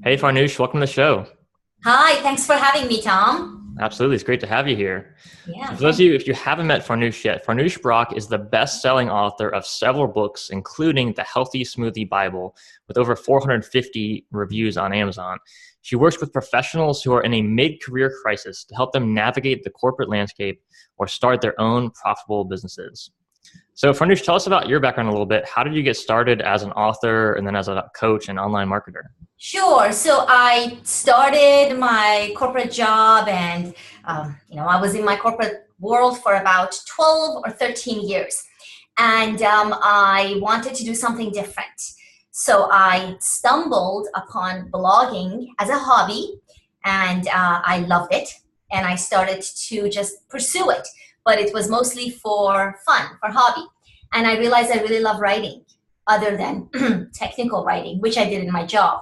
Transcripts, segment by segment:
Hey Farnoosh, welcome to the show. Hi, thanks for having me, Tom. Absolutely, it's great to have you here. So Yeah, for those of thank you, if you haven't met Farnoosh yet, Farnoosh Brock is the best-selling author of several books, including The Healthy Smoothie Bible, with over 450 reviews on Amazon. She works with professionals who are in a mid-career crisis to help them navigate the corporate landscape or start their own profitable businesses. So Farnoosh, tell us about your background a little bit. How did you get started as an author and then as a coach and online marketer? Sure. So I started my corporate job and, I was in my corporate world for about 12 or 13 years. And I wanted to do something different. So I stumbled upon blogging as a hobby and I loved it. And I started to just pursue it. But it was mostly for fun, for hobby. And I realized I really love writing other than technical writing, which I did in my job.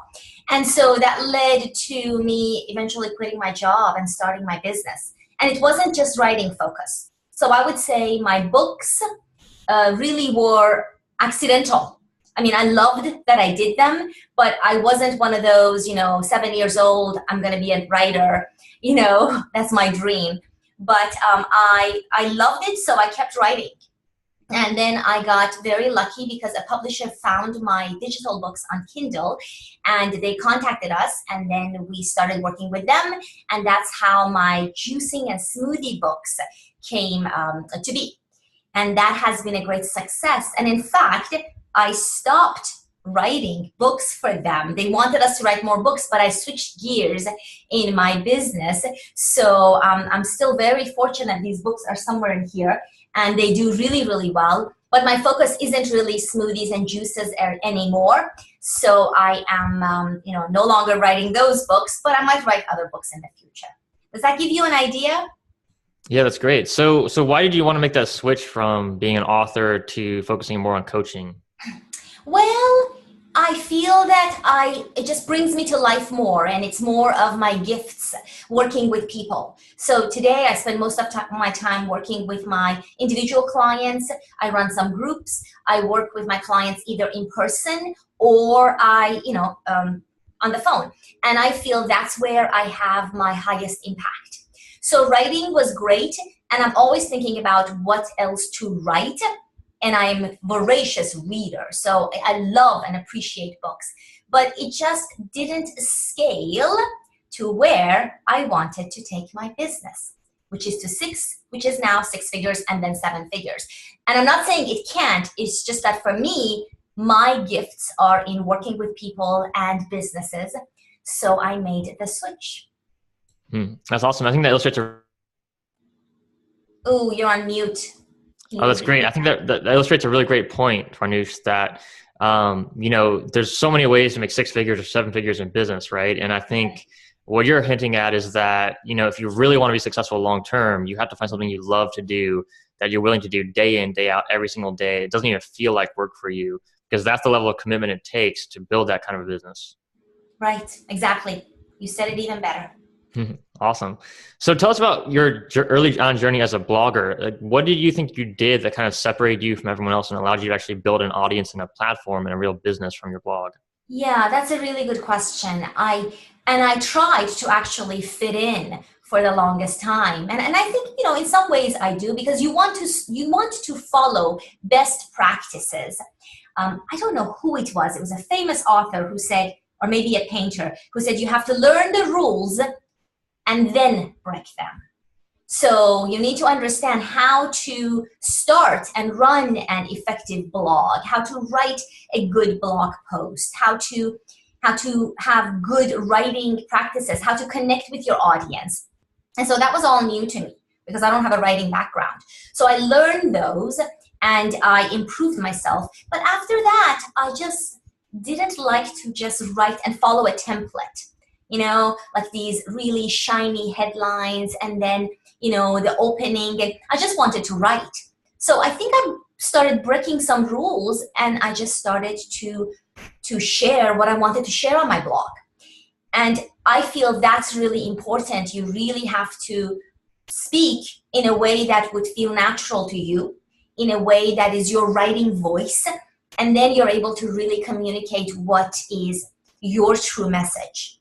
And so that led to me eventually quitting my job and starting my business. And it wasn't just writing focus. So I would say my books really were accidental. I mean, I loved that I did them, but I wasn't one of those, 7 years old, I'm going to be a writer, that's my dream. But I loved it, so I kept writing. And then I got very lucky because a publisher found my digital books on Kindle and they contacted us and then we started working with them. And that's how my juicing and smoothie books came to be. And that has been a great success. And in fact, I stopped writing books for them. They wanted us to write more books, but I switched gears in my business. So I'm still very fortunate. These books are somewhere in here and they do really, really well. But my focus isn't really smoothies and juices anymore. So I am, no longer writing those books, but I might write other books in the future. Does that give you an idea? Yeah, that's great. So why did you want to make that switch from being an author to focusing more on coaching? Well, I feel that it just brings me to life more and it's more of my gifts working with people. So today I spend most of my time working with my individual clients. I run some groups. I work with my clients either in person or on the phone. And I feel that's where I have my highest impact. So writing was great. And I'm always thinking about what else to write. And I'm a voracious reader, so I love and appreciate books. But it just didn't scale to where I wanted to take my business, which is now 6 figures and then 7 figures. And I'm not saying it can't, it's just that for me, my gifts are in working with people and businesses. So I made the switch. That's awesome. I think that illustrates a Oh, you're on mute. Can Oh, you that's great. repeat I think that? that illustrates a really great point, Farnoosh, that, there's so many ways to make 6 figures or 7 figures in business, right? And I think what you're hinting at is that, if you really want to be successful long term, you have to find something you love to do that you're willing to do day in, day out, every single day. It doesn't even feel like work for you because that's the level of commitment it takes to build that kind of a business. Right, exactly. You said it even better. Awesome. So tell us about your early on journey as a blogger. Like, what did you think you did that kind of separated you from everyone else and allowed you to actually build an audience and a platform and a real business from your blog? Yeah, that's a really good question. I tried to actually fit in for the longest time. And I think, in some ways I do because you want to follow best practices. I don't know who it was. It was a famous author who said, or maybe a painter who said you have to learn the rules and then break them. So you need to understand how to start and run an effective blog, how to write a good blog post, how to have good writing practices, how to connect with your audience. And so that was all new to me because I don't have a writing background. So I learned those and I improved myself. But after that, I just didn't like to just write and follow a template, like these really shiny headlines and then the opening. And I just wanted to write. So I think I started breaking some rules and I just started to share what I wanted to share on my blog. And I feel that's really important. You really have to speak in a way that would feel natural to you, in a way that is your writing voice. And then you're able to really communicate what is your true message.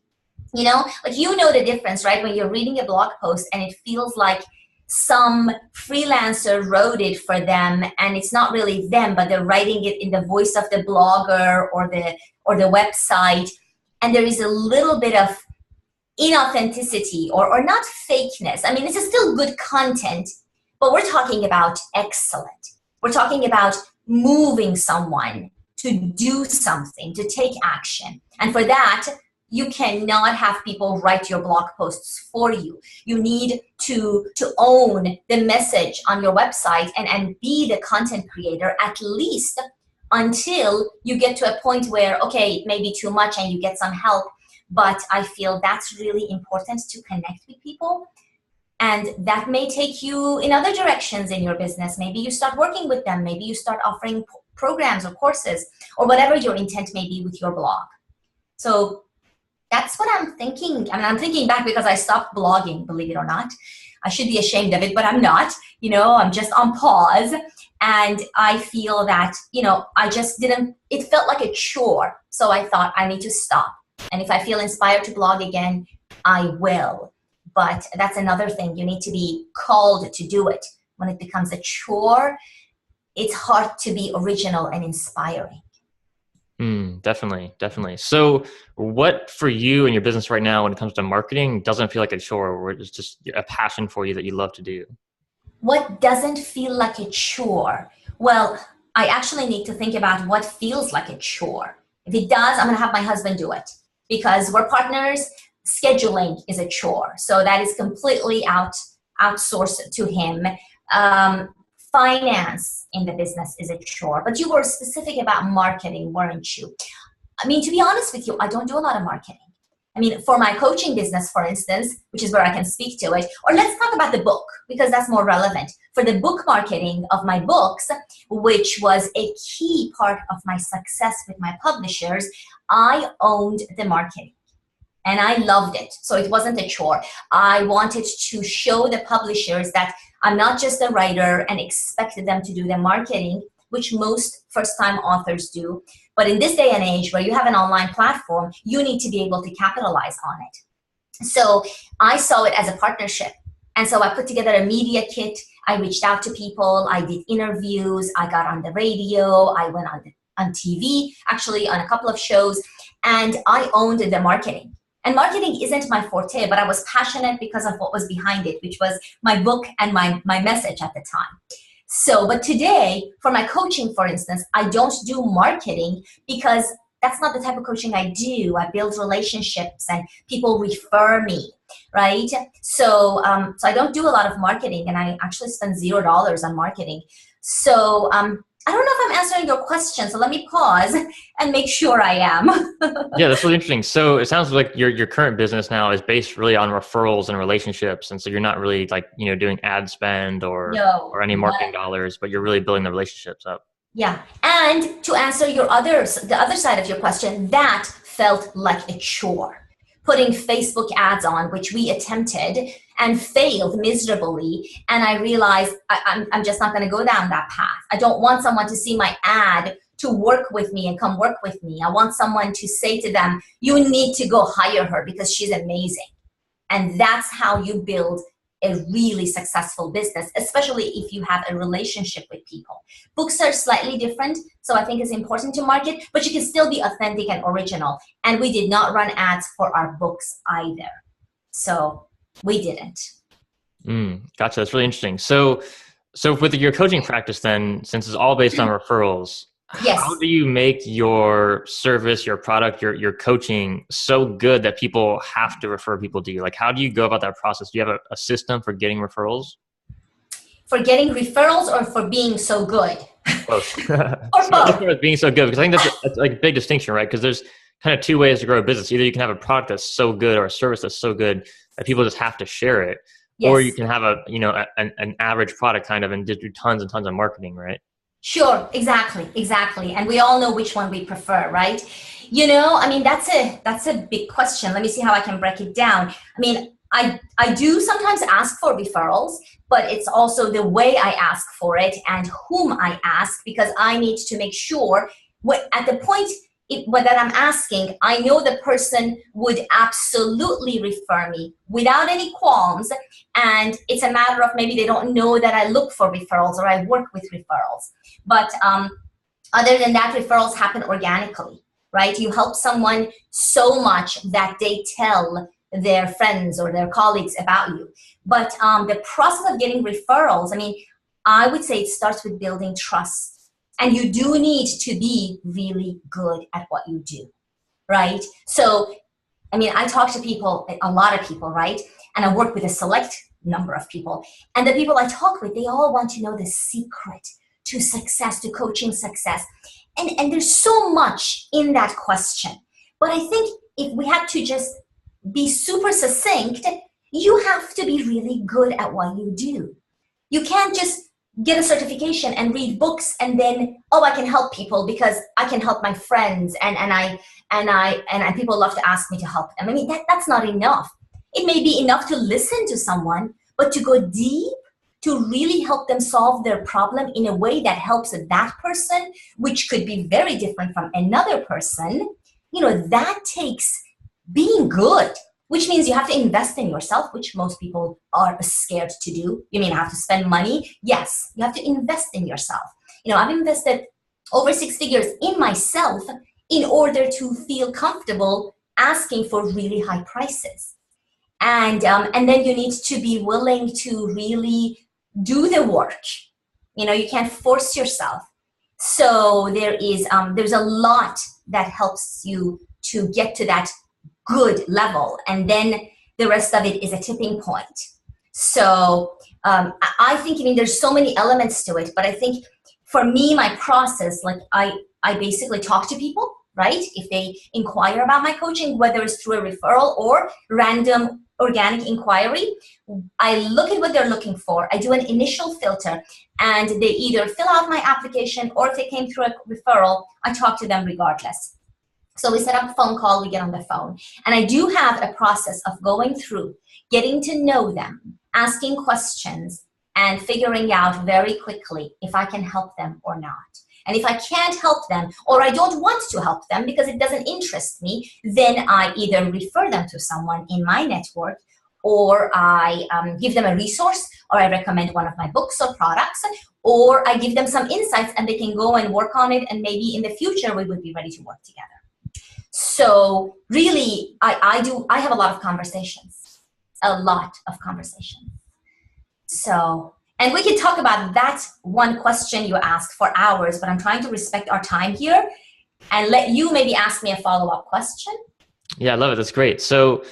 You know, like, you know the difference, right? When you're reading a blog post and it feels like some freelancer wrote it for them, and it's not really them, but they're writing it in the voice of the blogger or the website, and there is a little bit of inauthenticity or not fakeness. I mean, it's still good content, but we're talking about excellent. We're talking about moving someone to do something, to take action. And for that, you cannot have people write your blog posts for you. You need to own the message on your website and be the content creator, at least until you get to a point where, okay, it may be too much and you get some help. But I feel that's really important, to connect with people. And that may take you in other directions in your business. Maybe you start working with them. Maybe you start offering programs or courses, or whatever your intent may be with your blog. So that's what I'm thinking. I mean, I'm thinking back because I stopped blogging, believe it or not. I should be ashamed of it, but I'm not. You know, I'm just on pause. And I feel that, you know, it felt like a chore. So I thought I need to stop. And if I feel inspired to blog again, I will. But that's another thing. You need to be called to do it. When it becomes a chore, it's hard to be original and inspiring. Definitely. So what for you and your business right now, when it comes to marketing, doesn't feel like a chore, or it's just a passion for you that you love to do? What doesn't feel like a chore? Well, I actually need to think about what feels like a chore. If it does, I'm going to have my husband do it, because we're partners. Scheduling is a chore. So that is completely outsourced to him. Finance in the business is a chore. But you were specific about marketing, weren't you? I mean, to be honest with you, I don't do a lot of marketing. I mean, for my coaching business, for instance, which is where I can speak to it, or let's talk about the book, because that's more relevant. For the book marketing of my books, which was a key part of my success with my publishers, I owned the marketing. And I loved it. So it wasn't a chore. I wanted to show the publishers that I'm not just a writer and expected them to do the marketing, which most first-time authors do. But in this day and age where you have an online platform, you need to be able to capitalize on it. So I saw it as a partnership. And so I put together a media kit. I reached out to people. I did interviews. I got on the radio. I went on TV, actually on a couple of shows. And I owned the marketing. And marketing isn't my forte, but I was passionate because of what was behind it, which was my book and my message at the time. So, but today, for my coaching, for instance, I don't do marketing because that's not the type of coaching I do. I build relationships and people refer me, right? So, so I don't do a lot of marketing, and I actually spend $0 on marketing. So, I don't know if I'm answering your question, so let me pause and make sure I am. Yeah, that's really interesting. So it sounds like your current business now is based really on referrals and relationships, and so you're not really like, you know, doing ad spend or any marketing dollars, but you're really building the relationships up. Yeah, and to answer the other side of your question, that felt like a chore. Putting Facebook ads on, which we attempted and failed miserably. And I realized I'm just not going to go down that path. I don't want someone to see my ad to work with me and come work with me. I want someone to say to them, you need to go hire her because she's amazing. And that's how you build a really successful business, especially if you have a relationship with people. Books are slightly different, so I think it's important to market, but you can still be authentic and original. And we did not run ads for our books either. So we didn't. Gotcha. That's really interesting. So with your coaching practice then, since it's all based on referrals, yes. How do you make your service, your product, your coaching so good that people have to refer people to you? Like, how do you go about that process? Do you have a system for getting referrals? For getting referrals or for being so good? Both. Or both. Being so good, because I think that's like a big distinction, right? Because there's kind of two ways to grow a business. Either you can have a product that's so good or a service that's so good that people just have to share it. Yes. Or you can have an average product kind of and just do tons and tons of marketing, right? Sure, exactly. And we all know which one we prefer, right? You know, I mean, that's a big question. Let me see how I can break it down. I mean, I do sometimes ask for referrals, but it's also the way I ask for it and whom I ask, because I need to make sure at the point that I'm asking, I know the person would absolutely refer me without any qualms. And it's a matter of maybe they don't know that I look for referrals or I work with referrals. But other than that, referrals happen organically, right? You help someone so much that they tell their friends or their colleagues about you. But the process of getting referrals, I mean, I would say it starts with building trust. And you do need to be really good at what you do, right? So, I mean, I talk to people, a lot of people, right? And I work with a select number of people. And the people I talk with, they all want to know the secret to success, to coaching success. And there's so much in that question. But I think if we had to just be super succinct, you have to be really good at what you do. You can't just get a certification and read books and then, oh, I can help people because I can help my friends and people love to ask me to help them. I mean, that's not enough. It may be enough to listen to someone, but to go deep, to really help them solve their problem in a way that helps that person, which could be very different from another person, that takes being good, which means you have to invest in yourself, which most people are scared to do. You mean I have to spend money? Yes, you have to invest in yourself. I've invested over 6 figures in myself in order to feel comfortable asking for really high prices. And then you need to be willing to really do the work. You can't force yourself. So there's a lot that helps you to get to that good level, and then the rest of it is a tipping point. So I think, there's so many elements to it, but I think for me, my process, like I basically talk to people, right? If they inquire about my coaching, whether it's through a referral or random organic inquiry, I look at what they're looking for. I do an initial filter, and they either fill out my application, or if they came through a referral, I talk to them regardless. So we set up a phone call, we get on the phone. And I do have a process of going through, getting to know them, asking questions, and figuring out very quickly if I can help them or not. And if I can't help them, or I don't want to help them because it doesn't interest me, then I either refer them to someone in my network, or I give them a resource, or I recommend one of my books or products, or I give them some insights and they can go and work on it, and maybe in the future we would be ready to work together. So really, I have a lot of conversations. So, and we can talk about that one question you asked for hours, but I'm trying to respect our time here and let you maybe ask me a follow-up question. Yeah, I love it. That's great. So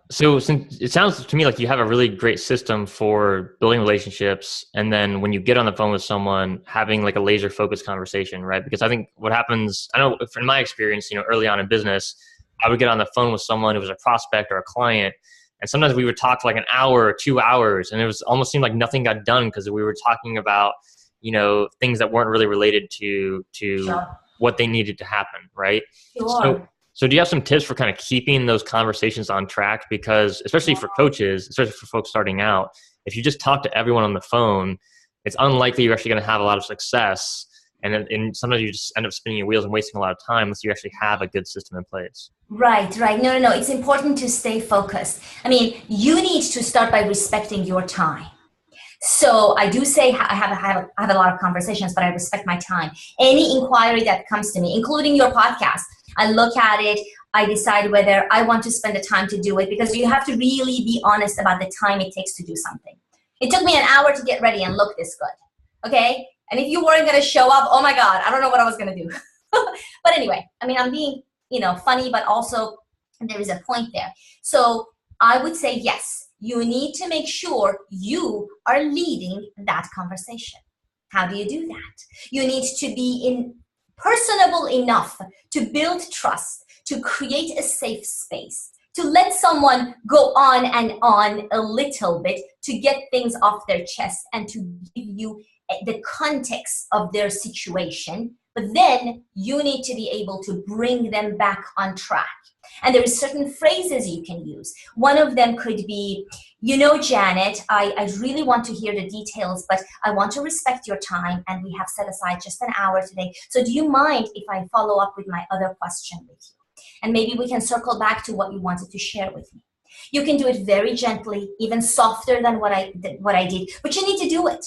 since it sounds to me like you have a really great system for building relationships, and then when you get on the phone with someone, having like a laser focused conversation, right? Because I think what happens, I know in my experience, early on in business, I would get on the phone with someone who was a prospect or a client, and sometimes we would talk for like an hour or 2 hours, and it was almost seemed like nothing got done because we were talking about, things that weren't really related to Sure. what they needed to happen, right? Sure. So do you have some tips for kind of keeping those conversations on track? Because especially for coaches, especially for folks starting out, if you just talk to everyone on the phone, it's unlikely you're actually going to have a lot of success. And sometimes you just end up spinning your wheels and wasting a lot of time unless you actually have a good system in place. Right. No. It's important to stay focused. I mean, you need to start by respecting your time. So I do say I have a lot of conversations, but I respect my time. Any inquiry that comes to me, including your podcast, I look at it, I decide whether I want to spend the time to do it, because you have to really be honest about the time it takes to do something. It took me an hour to get ready and look this good, okay? And if you weren't going to show up, oh my God, I don't know what I was going to do. But anyway, I mean, I'm being, funny, but also there is a point there. So I would say, yes, you need to make sure you are leading that conversation. How do you do that? You need to be personable enough to build trust, to create a safe space, to let someone go on and on a little bit, to get things off their chest and to give you the context of their situation but then you need to be able to bring them back on track. And there are certain phrases you can use. One of them could be, Janet, I really want to hear the details, but I want to respect your time, and we have set aside just an hour today. So do you mind if I follow up with my other question with you? And maybe we can circle back to what you wanted to share with me. You can do it very gently, even softer than what I did, but you need to do it.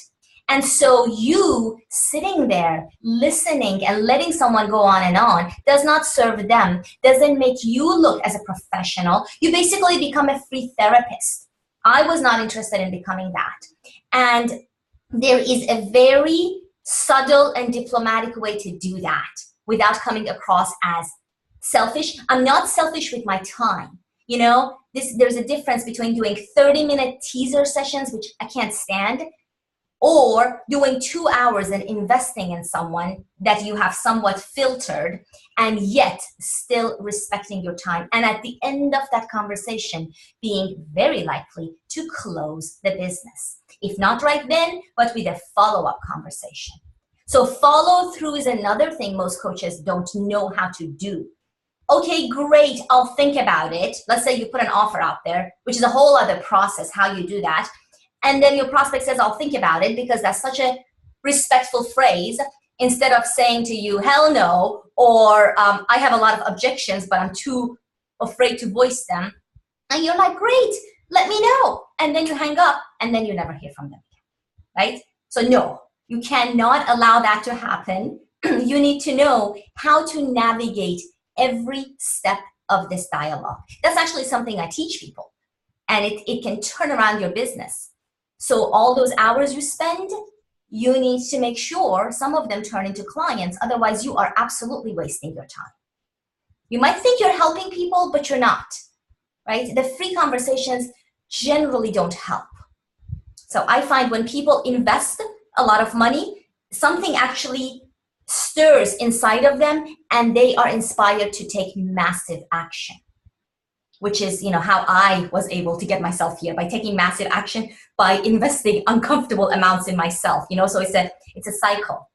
And so you sitting there listening and letting someone go on and on does not serve them, doesn't make you look as a professional. You basically become a free therapist. I was not interested in becoming that. And there is a very subtle and diplomatic way to do that without coming across as selfish. I'm not selfish with my time. There's a difference between doing 30-minute teaser sessions, which I can't stand, or doing 2 hours and investing in someone that you have somewhat filtered and yet still respecting your time. And at the end of that conversation, being very likely to close the business. If not right then, but with a follow-up conversation. So follow through is another thing most coaches don't know how to do. Okay, great, I'll think about it. Let's say you put an offer out there, which is a whole other process, how you do that. And then your prospect says, I'll think about it, because that's such a respectful phrase, instead of saying to you, hell no, or I have a lot of objections, but I'm too afraid to voice them. And you're like, great, let me know. And then you hang up, and then you never hear from them again, right? So no, you cannot allow that to happen. You need to know how to navigate every step of this dialogue. That's actually something I teach people, and it can turn around your business. So all those hours you spend, you need to make sure some of them turn into clients. Otherwise, you are absolutely wasting your time. You might think you're helping people, but you're not, right? The free conversations generally don't help. So I find when people invest a lot of money, something actually stirs inside of them, and they are inspired to take massive action, which is, how I was able to get myself here, by taking massive action, by investing uncomfortable amounts in myself, so it's a cycle.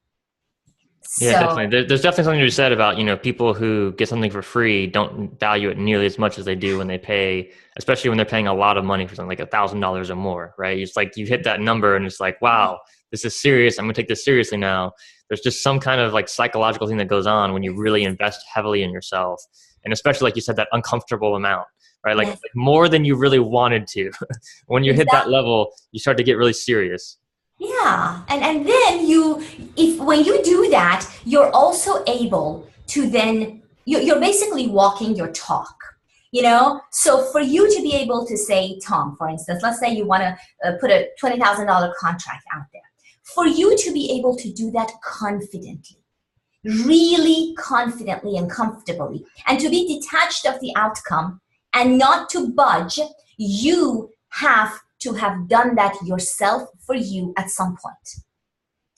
Yeah, definitely. There's definitely something to be said about, people who get something for free don't value it nearly as much as they do when they pay, especially when they're paying a lot of money for something like $1,000 or more, right? It's like you hit that number and it's like, wow, this is serious. I'm going to take this seriously now. There's just some kind of like psychological thing that goes on when you really invest heavily in yourself. And especially, like you said, that uncomfortable amount, right? Like, Yes. like more than you really wanted to. When you hit that level, you start to get really serious. Yeah, and then when you do that, you're also able to then, you're basically walking your talk, So for you to be able to say, Tom, for instance, let's say you want to put a $20,000 contract out there. For you to be able to do that confidently, really confidently and comfortably, and to be detached of the outcome and not to budge, you have to have done that yourself for you at some point.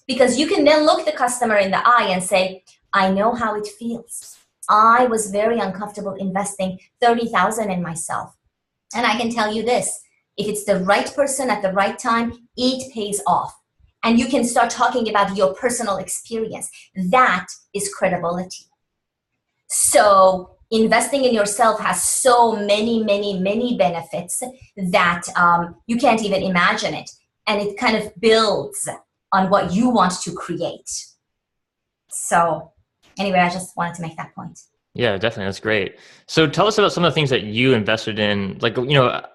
Because you can then look the customer in the eye and say, I know how it feels. I was very uncomfortable investing $30,000 in myself. And I can tell you this, if it's the right person at the right time, it pays off. And you can start talking about your personal experience. That is credibility. So investing in yourself has so many, many, many benefits that you can't even imagine it. And it kind of builds on what you want to create. So anyway, I just wanted to make that point. Yeah, definitely. That's great. So tell us about some of the things that you invested in. Like,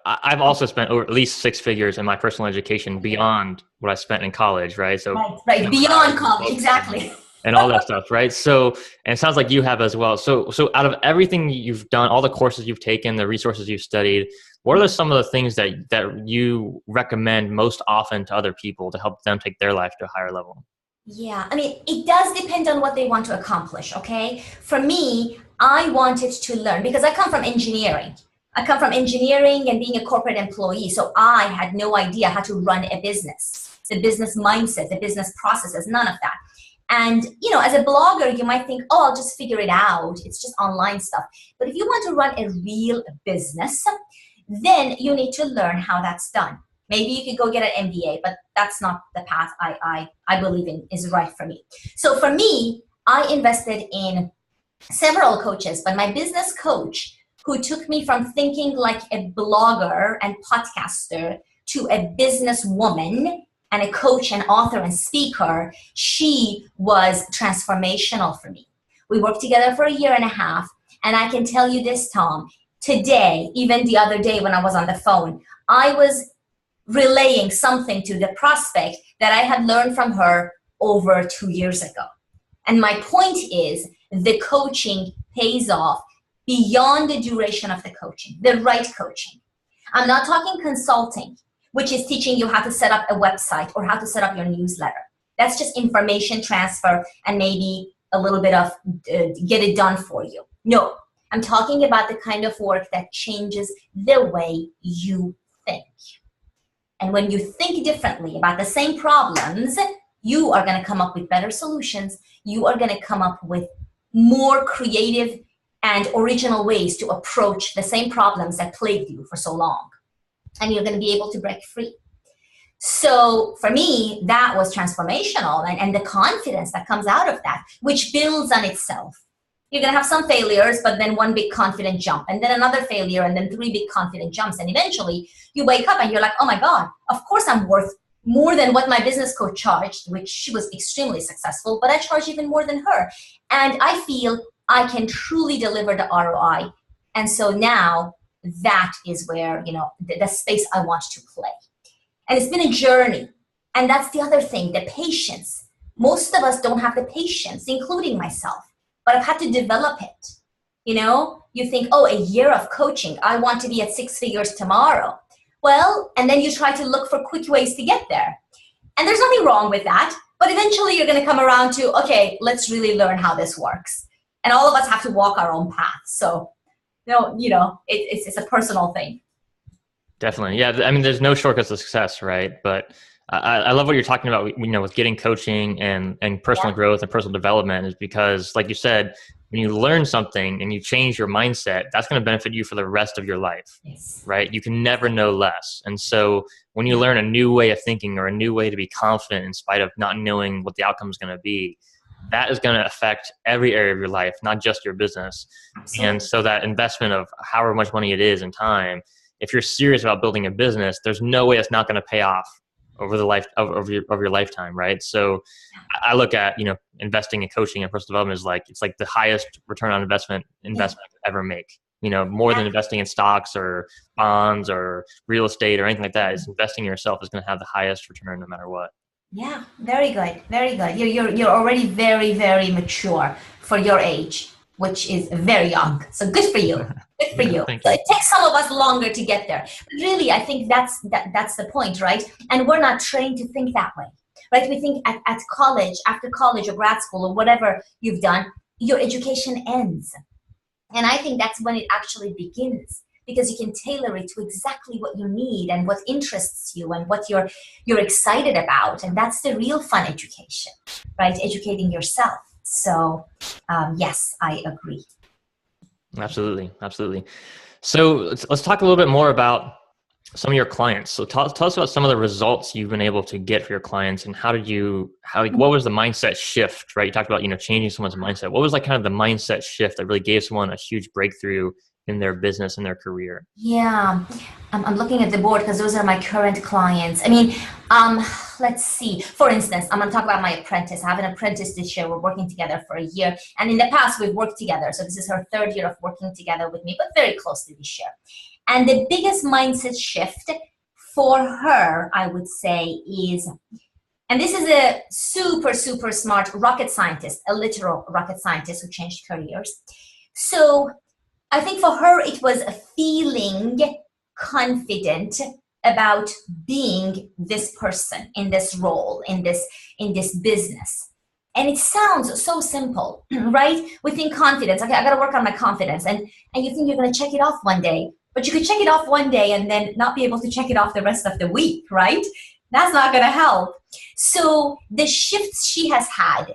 I've also spent over at least 6 figures in my personal education beyond what I spent in college, right? So right. Beyond college, exactly. And all that stuff, right? So, and it sounds like you have as well. So out of everything you've done, all the courses you've taken, the resources you've studied, what are some of the things that you recommend most often to other people to help them take their life to a higher level? Yeah, I mean, it does depend on what they want to accomplish, okay? For me, I wanted to learn because I come from engineering. I come from engineering and being a corporate employee, so I had no idea how to run a business, the business mindset, the business processes, none of that. And, as a blogger, you might think, oh, I'll just figure it out. It's just online stuff. But if you want to run a real business, then you need to learn how that's done. Maybe you could go get an MBA, but that's not the path I believe in is right for me. So for me, I invested in several coaches, but my business coach, who took me from thinking like a blogger and podcaster to a businesswoman and a coach and author and speaker, she was transformational for me. We worked together for 1.5 years, and I can tell you this, Tom, today, even the other day when I was on the phone, I was relaying something to the prospect that I had learned from her over 2 years ago. And my point is, the coaching pays off beyond the duration of the coaching, the right coaching. I'm not talking consulting, which is teaching you how to set up a website or how to set up your newsletter. That's just information transfer and maybe a little bit of get it done for you. No, I'm talking about the kind of work that changes the way you think. And when you think differently about the same problems, you are going to come up with better solutions. You are going to come up with more creative and original ways to approach the same problems that plagued you for so long. And you're going to be able to break free. So for me, that was transformational, and the confidence that comes out of that, which builds on itself. You're going to have some failures, but then one big confident jump, and then another failure, and then 3 big confident jumps. And eventually you wake up and you're like, oh my God, of course I'm worth more than what my business coach charged, which she was extremely successful, but I charge even more than her. And I feel I can truly deliver the ROI. And so now that is where, the space I want to play. And it's been a journey. And that's the other thing, the patience. Most of us don't have the patience, including myself, but I've had to develop it. You think, oh, 1 year of coaching, I want to be at 6 figures tomorrow. Well, and then you try to look for quick ways to get there. And there's nothing wrong with that, but eventually you're going to come around to, okay, let's really learn how this works. And all of us have to walk our own path. So, it's a personal thing. Definitely. Yeah. I mean, there's no shortcuts to success, right? But I love what you're talking about, with getting coaching and personal growth and personal development, is because, like you said, when you learn something and you change your mindset, that's going to benefit you for the rest of your life, right? You can never know less. And so when you learn a new way of thinking or a new way to be confident in spite of not knowing what the outcome is going to be, that is going to affect every area of your life, not just your business. Absolutely. And so that investment of however much money it is in time, if you're serious about building a business, there's no way it's not going to pay off over the life of your lifetime, right? So I look at, investing in coaching and personal development it's like the highest return on investment I could ever make. More than investing in stocks or bonds or real estate or anything like that. Is investing in yourself is going to have the highest return no matter what. Yeah, very good, very good. You're already very, very mature for your age, which is very young. So good for you. Good for you. So it takes some of us longer to get there. But really, I think that's the point, right? And we're not trained to think that way, right? We think at college, after college or grad school or whatever you've done, your education ends. And I think that's when it actually begins, because you can tailor it to exactly what you need and what interests you and what you're excited about. And that's the real fun education, right? Educating yourself. So yes, I agree. Absolutely. Absolutely. So let's talk a little bit more about some of your clients. So tell us about some of the results you've been able to get for your clients, and what was the mindset shift, right? You talked about, changing someone's mindset. What was kind of the mindset shift that really gave someone a huge breakthrough in their business and their career? Yeah, I'm looking at the board because those are my current clients. I mean, let's see. For instance, I'm going to talk about my apprentice. I have an apprentice this year. We're working together for 1 year. And in the past, we've worked together. So this is her 3rd year of working together with me, but very closely this year. And the biggest mindset shift for her, I would say, is, and this is a super, super smart rocket scientist, a literal rocket scientist who changed careers. So I think for her, it was feeling confident about being this person in this role, in this business. And it sounds so simple, right? We think confidence. Okay, I got to work on my confidence. And you think you're going to check it off one day, but you could check it off one day and then not be able to check it off the rest of the week, right? That's not going to help. So the shifts she has had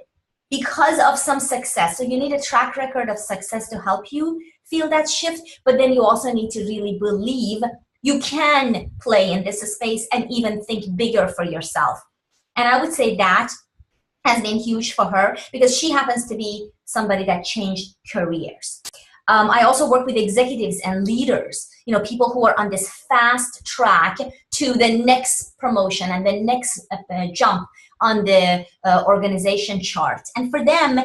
because of some success. So you need a track record of success to help you feel that shift, but then you also need to really believe you can play in this space and even think bigger for yourself. And I would say that has been huge for her because she happens to be somebody that changed careers. I also work with executives and leaders, people who are on this fast track to the next promotion and the next jump on the organization chart. And for them,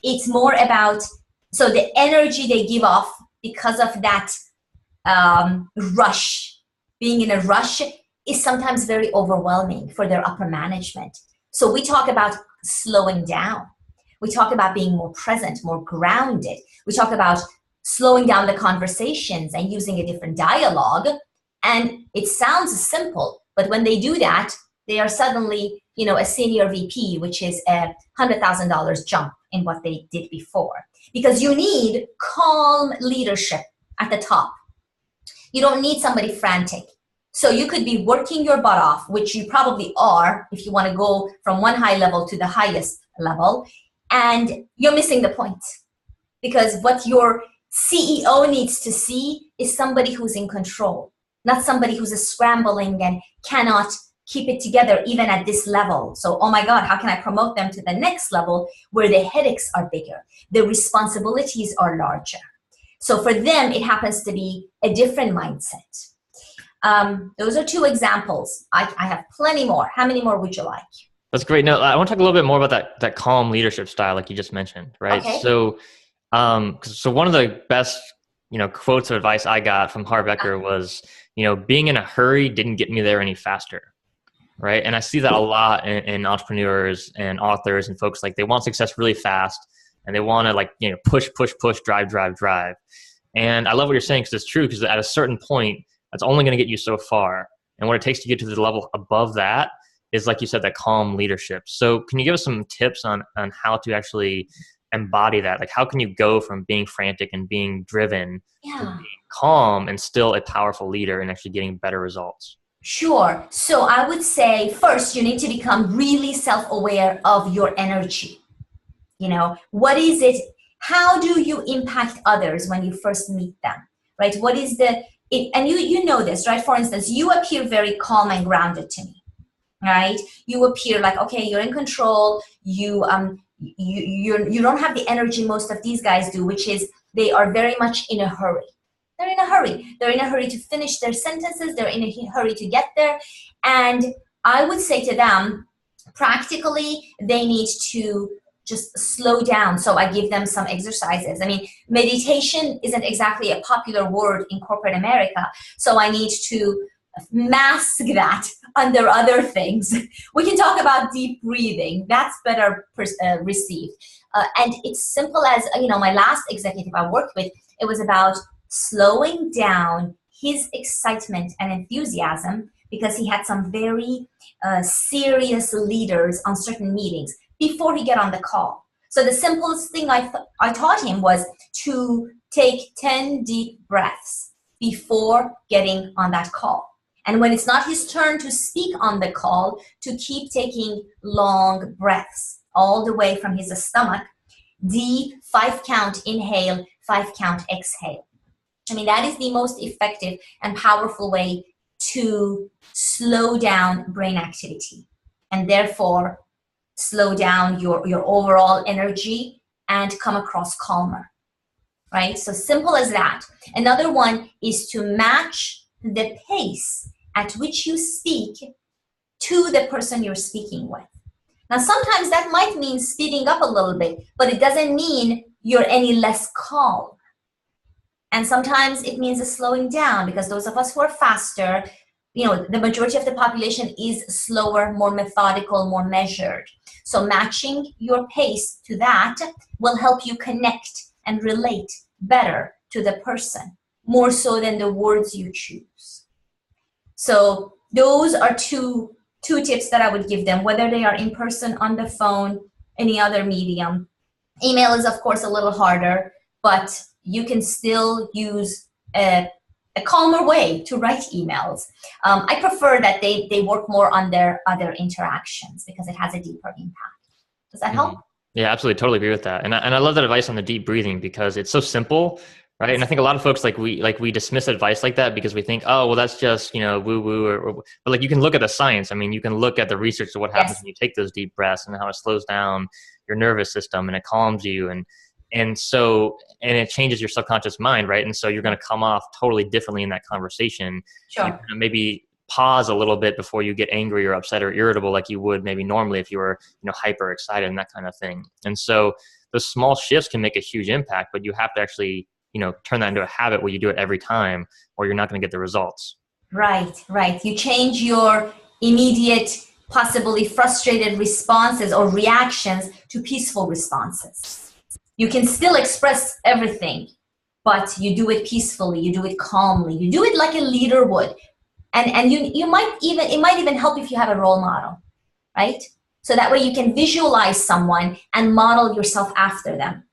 it's more about, so the energy they give off because of that rush, being in a rush, is sometimes very overwhelming for their upper management. So we talk about slowing down. We talk about being more present, more grounded. We talk about slowing down the conversations and using a different dialogue. And it sounds simple, but when they do that, they are suddenly, a senior VP, which is a $100,000 jump in what they did before. Because you need calm leadership at the top. You don't need somebody frantic. So you could be working your butt off, which you probably are if you want to go from one high level to the highest level, and you're missing the point. Because what your CEO needs to see is somebody who's in control, not somebody who's scrambling and cannot keep it together even at this level. So, oh my God, how can I promote them to the next level where the headaches are bigger, the responsibilities are larger? So for them, it happens to be a different mindset. Those are two examples. I have plenty more. How many more would you like? That's great. No, I want to talk a little bit more about that calm leadership style, like you just mentioned, right? Okay. So one of the best, quotes of advice I got from Harbecker was, being in a hurry didn't get me there any faster, right? And I see that a lot in entrepreneurs and authors and folks. Like, they want success really fast, and they want to push, drive. And I love what you're saying, because it's true, because at a certain point, that's only going to get you so far. And what it takes to get to the level above that is, like you said, that calm leadership. So can you give us some tips on how to actually embody that? Like, how can you go from being frantic and being driven to being calm and still a powerful leader and actually getting better results? Sure. So I would say first, you need to become really self-aware of your energy. What is it? How do you impact others when you first meet them, right? What is and you know this, right? For instance, you appear very calm and grounded to me, right? You appear like, okay, you're in control. You don't have the energy most of these guys do, which is they are very much in a hurry. They're in a hurry. They're in a hurry to finish their sentences. They're in a hurry to get there. And I would say to them, practically, they need to just slow down. So I give them some exercises. I mean, meditation isn't exactly a popular word in corporate America. So I need to mask that under other things. We can talk about deep breathing. That's better received. And it's simple as, my last executive I worked with, it was about slowing down his excitement and enthusiasm because he had some very serious leaders on certain meetings before he get on the call. So the simplest thing I taught him was to take 10 deep breaths before getting on that call. And when it's not his turn to speak on the call, to keep taking long breaths all the way from his stomach, deep 5-count inhale, 5-count exhale. I mean, that is the most effective and powerful way to slow down brain activity, and therefore slow down your overall energy and come across calmer, right? So simple as that. Another one is to match the pace at which you speak to the person you're speaking with. Now, sometimes that might mean speeding up a little bit, but it doesn't mean you're any less calm. And sometimes it means slowing down, because those of us who are faster, the majority of the population is slower, more methodical, more measured. So matching your pace to that will help you connect and relate better to the person, more so than the words you choose. So those are two tips that I would give them, whether they are in person, on the phone, any other medium. Email is, of course, a little harder, but you can still use a calmer way to write emails. I prefer that they work more on their other interactions because it has a deeper impact. Does that help? Yeah, absolutely. Totally agree with that. And I love that advice on the deep breathing, because it's so simple, Right. And I think a lot of folks we dismiss advice like that because we think, oh, well, that's just, woo woo but like you can look at the science. I mean, you can look at the research of what happens Yes. when you take those deep breaths and how it slows down your nervous system and it calms you and it changes your subconscious mind, right? And so you're going to come off totally differently in that conversation. You're Sure. going to maybe pause a little bit before you get angry or upset or irritable like you would maybe normally if you were, hyper excited and that kind of thing. And so those small shifts can make a huge impact, but you have to actually turn that into a habit where you do it every time or you're not going to get the results. Right, right. You change your immediate, possibly frustrated responses or reactions to peaceful responses. You can still express everything, but you do it peacefully, you do it calmly, you do it like a leader would. And you might even, it might even help if you have a role model, right? So that way you can visualize someone and model yourself after them.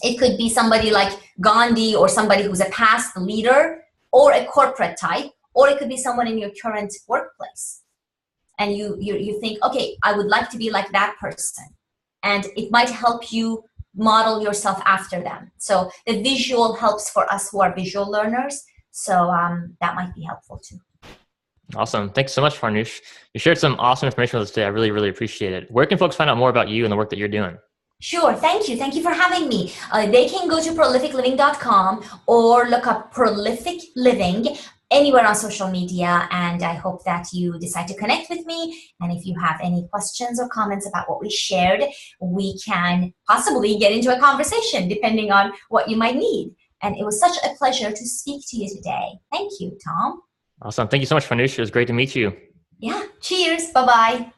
It could be somebody like Gandhi or somebody who's a past leader or a corporate type, or it could be someone in your current workplace. And you think, okay, I would like to be like that person. And it might help you model yourself after them. So the visual helps for us who are visual learners. So that might be helpful too. Awesome. Thanks so much, Farnoosh. You shared some awesome information with us today. I really, really appreciate it. Where can folks find out more about you and the work that you're doing? Sure. Thank you. Thank you for having me. They can go to prolificliving.com or look up Prolific Living anywhere on social media. And I hope that you decide to connect with me. And if you have any questions or comments about what we shared, we can possibly get into a conversation depending on what you might need. And it was such a pleasure to speak to you today. Thank you, Tom. Awesome. Thank you so much, Farnoosh. It was great to meet you. Yeah. Cheers. Bye-bye.